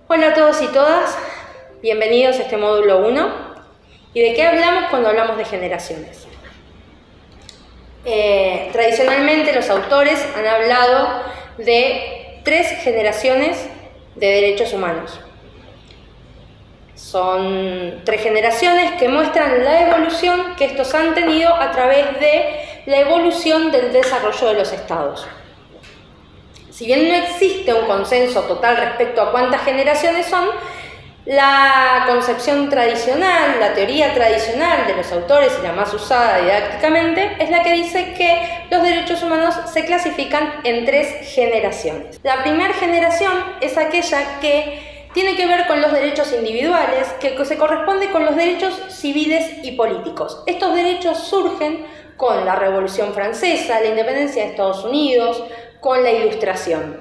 Hola a todos y todas, bienvenidos a este módulo 1. ¿Y de qué hablamos cuando hablamos de generaciones? Tradicionalmente los autores han hablado de 3 generaciones de derechos humanos. Son 3 generaciones que muestran la evolución que estos han tenido a través de la evolución del desarrollo de los estados. Si bien no existe un consenso total respecto a cuántas generaciones son, la concepción tradicional, la teoría tradicional de los autores y la más usada didácticamente es la que dice que los derechos humanos se clasifican en 3 generaciones. La primera generación es aquella que tiene que ver con los derechos individuales, que se corresponde con los derechos civiles y políticos. Estos derechos surgen con la Revolución Francesa, la independencia de Estados Unidos, con la Ilustración.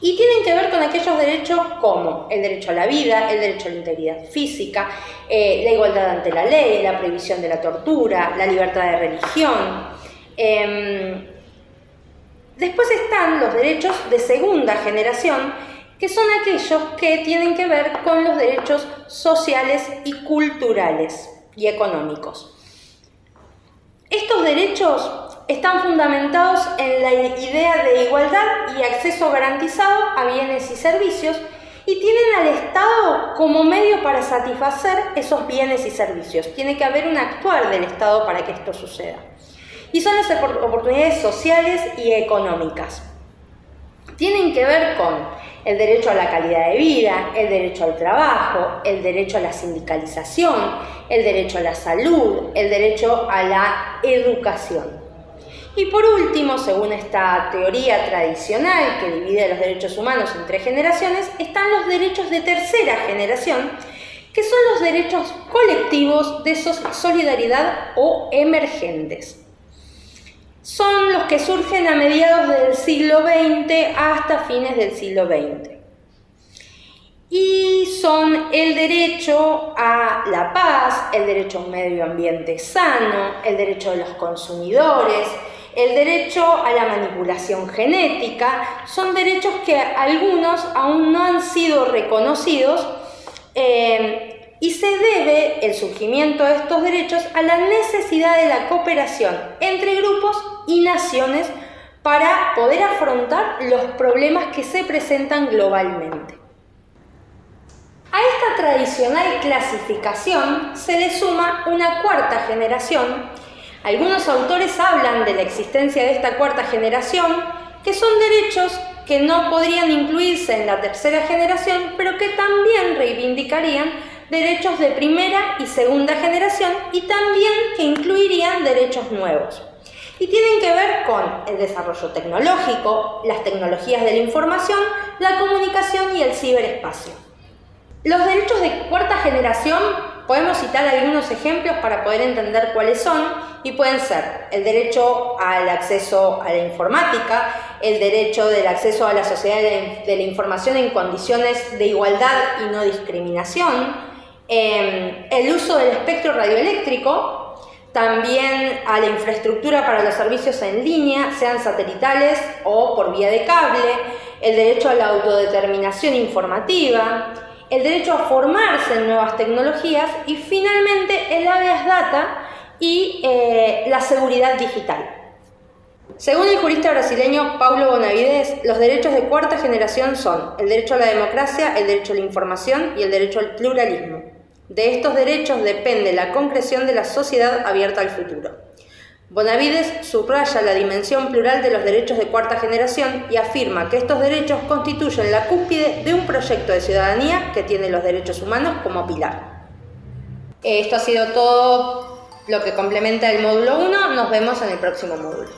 Y tienen que ver con aquellos derechos como el derecho a la vida, el derecho a la integridad física, la igualdad ante la ley, la prohibición de la tortura, la libertad de religión. Después están los derechos de segunda generación, que son aquellos que tienen que ver con los derechos sociales y culturales y económicos. Estos derechos están fundamentados en la idea de igualdad y acceso garantizado a bienes y servicios y tienen al Estado como medio para satisfacer esos bienes y servicios. Tiene que haber un actuar del Estado para que esto suceda. Y son las oportunidades sociales y económicas. Tienen que ver con el derecho a la calidad de vida, el derecho al trabajo, el derecho a la sindicalización, el derecho a la salud, el derecho a la educación. Y por último, según esta teoría tradicional que divide los derechos humanos en 3 generaciones, están los derechos de tercera generación, que son los derechos colectivos de solidaridad o emergentes. Son los que surgen a mediados del siglo XX hasta fines del siglo XX. Y son el derecho a la paz, el derecho a un medio ambiente sano, el derecho de los consumidores, el derecho a la manipulación genética. Son derechos que algunos aún no han sido reconocidos y se debe el surgimiento de estos derechos a la necesidad de la cooperación entre grupos y naciones para poder afrontar los problemas que se presentan globalmente. A esta tradicional clasificación se le suma una 4ª generación. Algunos autores hablan de la existencia de esta 4ª generación, que son derechos que no podrían incluirse en la 3ª generación, pero que también reivindicarían derechos de primera y segunda generación y también que incluirían derechos nuevos. Y tienen que ver con el desarrollo tecnológico, las tecnologías de la información, la comunicación y el ciberespacio. Los derechos de 4ª generación, podemos citar algunos ejemplos para poder entender cuáles son, y pueden ser el derecho al acceso a la informática, el derecho del acceso a la sociedad de la información en condiciones de igualdad y no discriminación, el uso del espectro radioeléctrico, también a la infraestructura para los servicios en línea, sean satelitales o por vía de cable, el derecho a la autodeterminación informativa, el derecho a formarse en nuevas tecnologías y finalmente el habeas data y la seguridad digital. Según el jurista brasileño Paulo Bonavides, los derechos de 4ª generación son el derecho a la democracia, el derecho a la información y el derecho al pluralismo. De estos derechos depende la concreción de la sociedad abierta al futuro. Bonavides subraya la dimensión plural de los derechos de 4ª generación y afirma que estos derechos constituyen la cúspide de un proyecto de ciudadanía que tiene los derechos humanos como pilar. Esto ha sido todo lo que complementa el módulo 1. Nos vemos en el próximo módulo.